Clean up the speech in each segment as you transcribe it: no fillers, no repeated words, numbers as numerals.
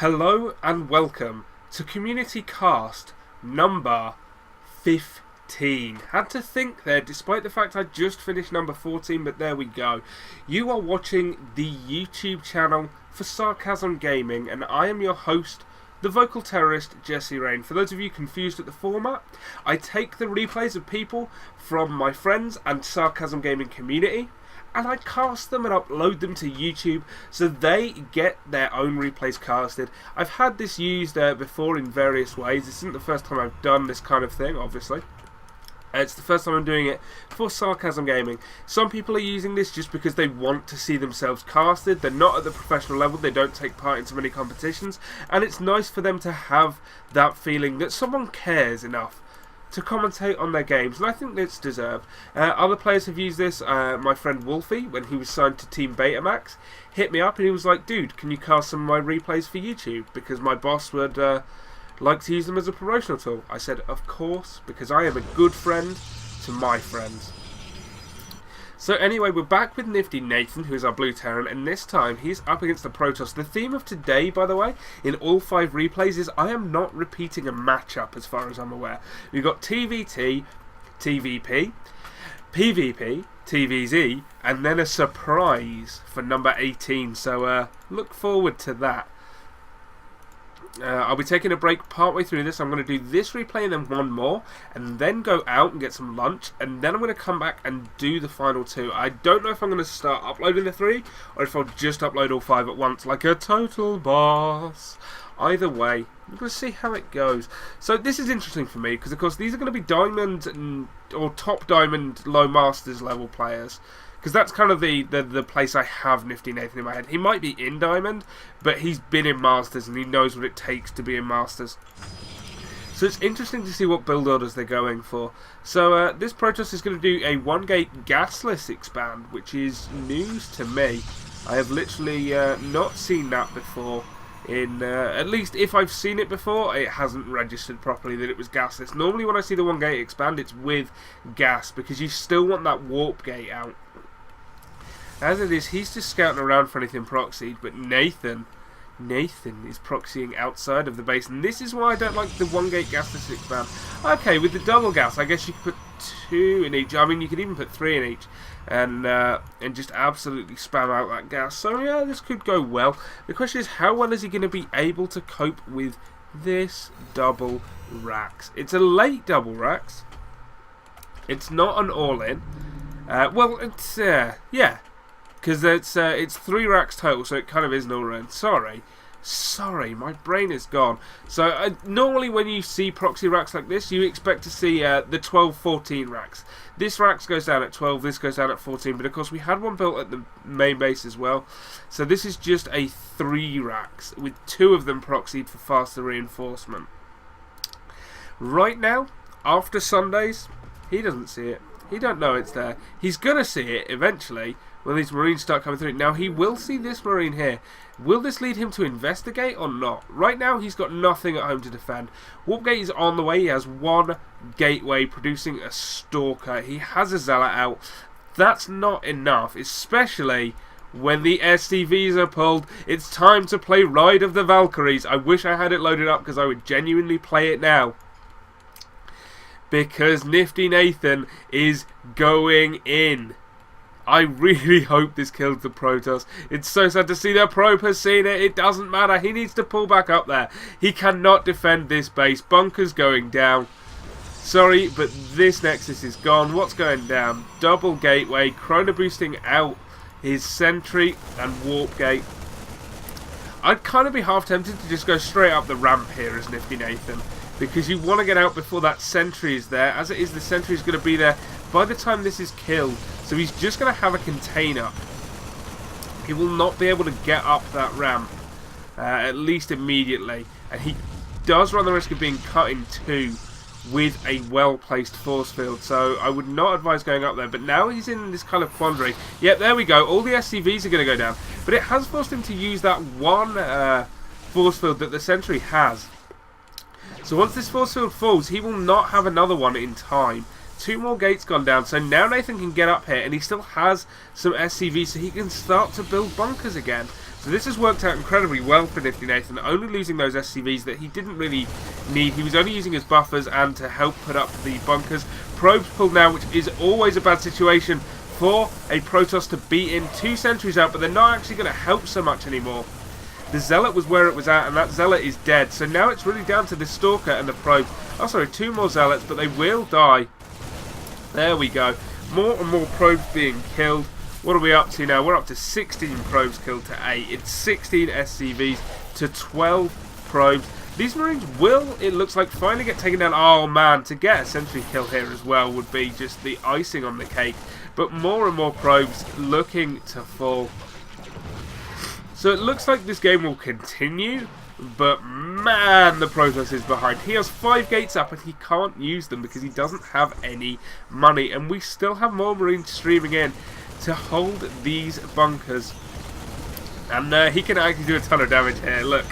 Hello and welcome to Community Cast number 15. Had to think there, despite the fact I just finished number 14, but there we go. You are watching the YouTube channel for Sarcasm Gaming, and I am your host, the vocal terrorist, Jesse Rain. For those of you confused at the format, I take the replays of people from my friends and Sarcasm Gaming community, and I cast them and upload them to YouTube so they get their own replays casted. I've had this used before in various ways. This isn't the first time I've done this kind of thing, obviously. It's the first time I'm doing it for Sarcasm Gaming. Some people are using this just because they want to see themselves casted. They're not at the professional level, they don't take part in so many competitions, and it's nice for them to have that feeling that someone cares enough to commentate on their games, and I think that's deserved. Other players have used this. My friend Wolfie, when he was signed to Team Betamax, hit me up and he was like, dude, can you cast some of my replays for YouTube? Because my boss would like to use them as a promotional tool. I said, of course, because I am a good friend to my friends. So anyway, we're back with Niftynathan, who is our blue Terran, and this time he's up against the Protoss. The theme of today, by the way, in all 5 replays is I am not repeating a matchup as far as I'm aware. We've got TVT, TVP, PvP, TVZ, and then a surprise for number 18, so look forward to that. I'll be taking a break partway through this. I'm going to do this replay and then one more, and then go out and get some lunch, and then I'm going to come back and do the final 2. I don't know if I'm going to start uploading the 3 or if I'll just upload all 5 at once like a total boss. Either way, I'm going to see how it goes. So this is interesting for me because of course these are going to be diamond or top diamond low masters level players. Because that's kind of the place I have Niftynathan in my head. He might be in Diamond, but he's been in Masters and he knows what it takes to be in Masters. So it's interesting to see what build orders they're going for. So this Protoss is going to do a 1-gate gasless expand, which is news to me. I have literally not seen that before. At least if I've seen it before, it hasn't registered properly that it was gasless. Normally when I see the 1-gate expand, it's with gas, because you still want that warp gate out. As it is, he's just scouting around for anything proxied, but Nathan is proxying outside of the base, and this is why I don't like the 1-gate gasless expand. Okay, with the double gas, I guess you could put 2 in each. I mean, you could even put 3 in each, and just absolutely spam out that gas. So yeah, this could go well. The question is, how well is he going to be able to cope with this double racks? It's a late double racks. It's not an all-in. Well, it's yeah. Because it's 3 racks total, so it kind of is an all-round. Sorry, my brain is gone. So normally when you see proxy racks like this, you expect to see the 12-14 racks. This racks goes down at 12, this goes down at 14, but of course we had one built at the main base as well. So this is just a 3 racks, with 2 of them proxied for faster reinforcement. Right now, after Sundays, he doesn't see it. He don't know it's there. He's going to see it eventually, when these Marines start coming through. Now, he will see this Marine here. Will this lead him to investigate or not? Right now, he's got nothing at home to defend. Warpgate is on the way. He has 1 gateway producing a Stalker. He has a Zealot out. That's not enough, especially when the SCVs are pulled. It's time to play Ride of the Valkyries. I wish I had it loaded up because I would genuinely play it now. Because Niftynathan is going in. I really hope this kills the Protoss. It's so sad to see the Probe has seen it. It doesn't matter. He needs to pull back up there. He cannot defend this base. Bunker's going down. Sorry, but this Nexus is gone. What's going down? Double gateway. Chrono boosting out his sentry and warp gate. I'd kind of be half tempted to just go straight up the ramp here as Niftynathan, because you want to get out before that sentry is there. As it is, the sentry is going to be there by the time this is killed. So he's just going to have a container. He will not be able to get up that ramp, at least immediately. And he does run the risk of being cut in 2 with a well-placed force field. So I would not advise going up there. But now he's in this kind of quandary. Yep, there we go. All the SCVs are going to go down. But it has forced him to use that one force field that the sentry has. So once this force field falls, he will not have another one in time. 2 more gates gone down, so now Nathan can get up here, and he still has some SCV, so he can start to build bunkers again. So this has worked out incredibly well for Niftynathan, only losing those SCVs that he didn't really need. He was only using as buffers and to help put up the bunkers. Probes pulled now, which is always a bad situation for a Protoss to beat in. 2 sentries out, but they're not actually going to help so much anymore. The Zealot was where it was at, and that Zealot is dead. So now it's really down to the Stalker and the Probes. Oh, sorry, 2 more Zealots, but they will die. There we go. More and more Probes being killed. What are we up to now? We're up to 16 Probes killed to 8. It's 16 SCVs to 12 Probes. These Marines will, it looks like, finally get taken down. Oh man, to get a sentry kill here as well would be just the icing on the cake. But more and more Probes looking to fall. So it looks like this game will continue, but man, the Protoss is behind. He has 5 gates up and he can't use them because he doesn't have any money. And we still have more Marines streaming in to hold these bunkers. And he can actually do a ton of damage here, look.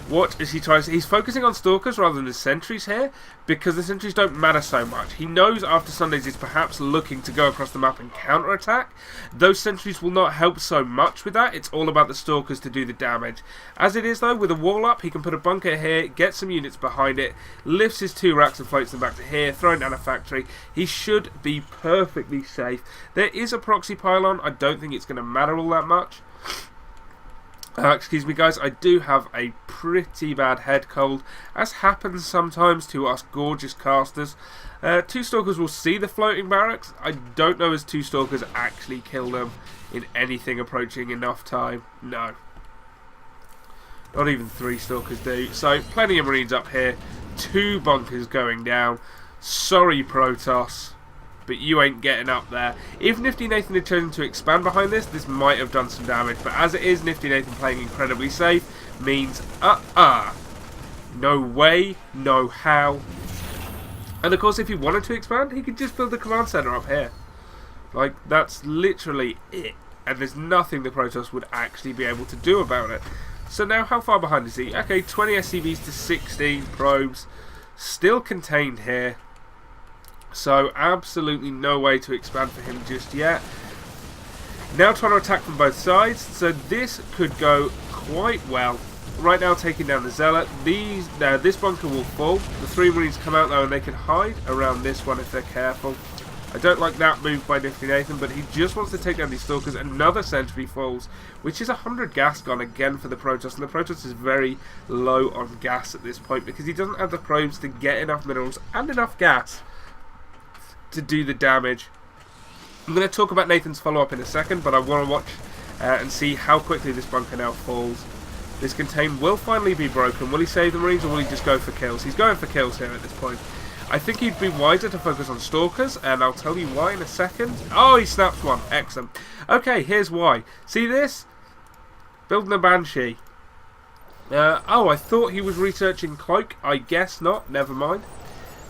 Watch as he tries. He's focusing on Stalkers rather than the sentries here, because the sentries don't matter so much. He knows after Sundays he's perhaps looking to go across the map and counter-attack. Those sentries will not help so much with that. It's all about the Stalkers to do the damage. As it is though, with a wall up, he can put a bunker here, get some units behind it, lifts his 2 racks and floats them back to here, throwing down a factory. He should be perfectly safe. There is a proxy pylon. I don't think it's going to matter all that much. Excuse me guys, I do have a pretty bad head cold, as happens sometimes to us gorgeous casters. 2 Stalkers will see the floating barracks. I don't know as 2 Stalkers actually kill them in anything approaching enough time. No. Not even 3 Stalkers do. So plenty of Marines up here. 2 bunkers going down. Sorry Protoss, but you ain't getting up there. If Niftynathan had chosen to expand behind this, this might have done some damage. But as it is, Niftynathan playing incredibly safe means, no way, no how. And of course, if he wanted to expand, he could just build the command center up here. Like, that's literally it. And there's nothing the Protoss would actually be able to do about it. So now, how far behind is he? Okay, 20 SCVs to 16 probes. Still contained here. So absolutely no way to expand for him just yet. Now trying to attack from both sides. So this could go quite well. Right now taking down the Zealot. This bunker will fall. The 3 Marines come out though and they can hide around this one if they're careful. I don't like that move by Niftynathan, but he just wants to take down these Stalkers. Another sentry falls, which is 100 gas gone again for the Protoss. And the Protoss is very low on gas at this point because he doesn't have the probes to get enough minerals and enough gas to do the damage. I'm going to talk about Nathan's follow-up in a second, but I want to watch and see how quickly this bunker now falls. This contain will finally be broken. Will he save the Marines or will he just go for kills? He's going for kills here at this point. I think he'd be wiser to focus on Stalkers, and I'll tell you why in a second. Oh, he snaps one. Excellent. Okay, here's why. See this? Building a Banshee. Oh, I thought he was researching Cloak. I guess not. Never mind.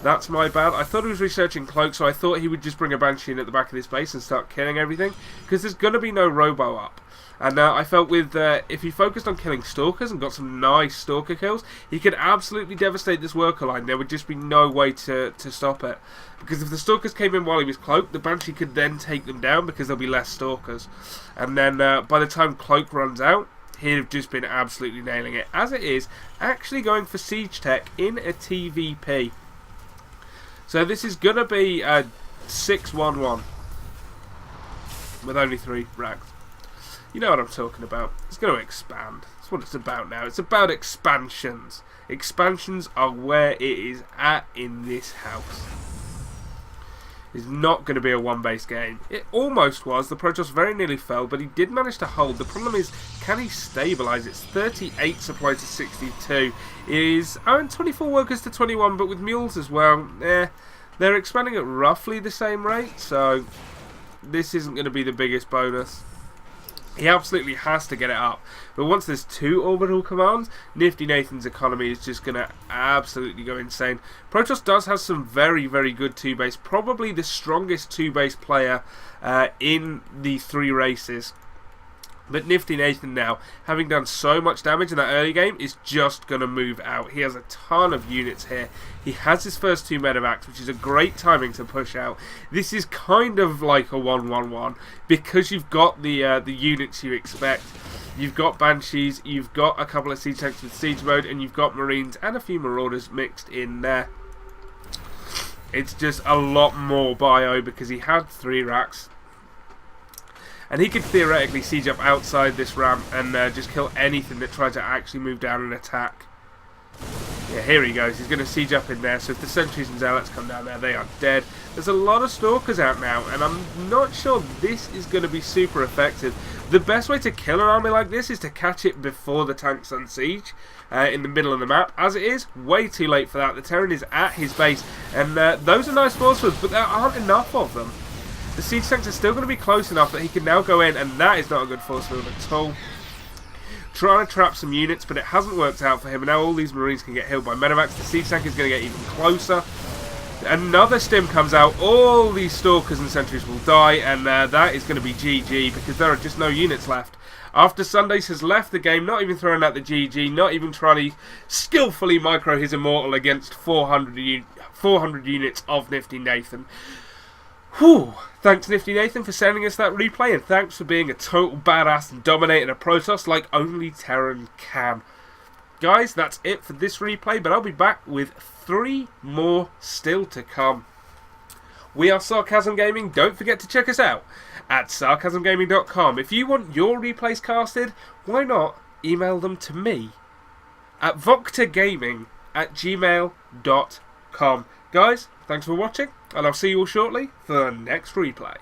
That's my bad. I thought he was researching Cloak, so I thought he would just bring a Banshee in at the back of this base and start killing everything, because there's going to be no Robo up. And I felt with if he focused on killing Stalkers and got some nice Stalker kills, he could absolutely devastate this worker line. There would just be no way to stop it. Because if the Stalkers came in while he was cloaked, the Banshee could then take them down because there'll be less Stalkers. And then by the time Cloak runs out, he'd have just been absolutely nailing it. As it is, actually going for Siege Tech in a TVP. So this is going to be a 6-1-1 with only 3 racks. You know what I'm talking about. It's going to expand. That's what it's about now. It's about expansions. Expansions are where it is at in this house. It's not going to be a one-base game. It almost was. The Protoss very nearly fell, but he did manage to hold. The problem is, can he stabilise? It's 38 supply to 62. It is 24 workers to 21, but with mules as well, they're expanding at roughly the same rate, so this isn't going to be the biggest bonus. He absolutely has to get it up. But once there's 2 orbital commands, Niftynathan's economy is just going to absolutely go insane. Protoss does have some very, very good 2-base. Probably the strongest 2-base player in the 3 races. But Niftynathan now, having done so much damage in that early game, is just going to move out. He has a ton of units here. He has his first 2 medevacs, which is a great timing to push out. This is kind of like a 1-1-1, because you've got the units you expect. You've got Banshees, you've got a couple of siege tanks with siege mode, and you've got Marines and a few Marauders mixed in there. It's just a lot more bio because he had 3 racks. And he could theoretically siege up outside this ramp and just kill anything that tried to actually move down and attack. Yeah, here he goes. He's going to siege up in there. So if the sentries and zealots come down there, they are dead. There's a lot of stalkers out now, and I'm not sure this is going to be super effective. The best way to kill an army like this is to catch it before the tank's on siege, in the middle of the map. As it is, way too late for that. The Terran is at his base, and those are nice force fields, but there aren't enough of them. The siege tanks are still going to be close enough that he can now go in, and that is not a good force field at all. Trying to trap some units, but it hasn't worked out for him, and now all these Marines can get healed by medevacs. The siege tank is going to get even closer. Another stim comes out, all these stalkers and sentries will die, and that is going to be GG because there are just no units left. After Sundays has left the game, not even throwing out the GG, not even trying to skillfully micro his immortal against 400 units of Niftynathan. Whew. Thanks Niftynathan for sending us that replay, and thanks for being a total badass and dominating a Protoss like only Terran can. Guys, that's it for this replay, but I'll be back with 3 more still to come. We are Sarcasm Gaming. Don't forget to check us out at sarcasmgaming.com. If you want your replays casted, why not email them to me at voctagaming@gmail.com. Guys, thanks for watching, and I'll see you all shortly for the next replay.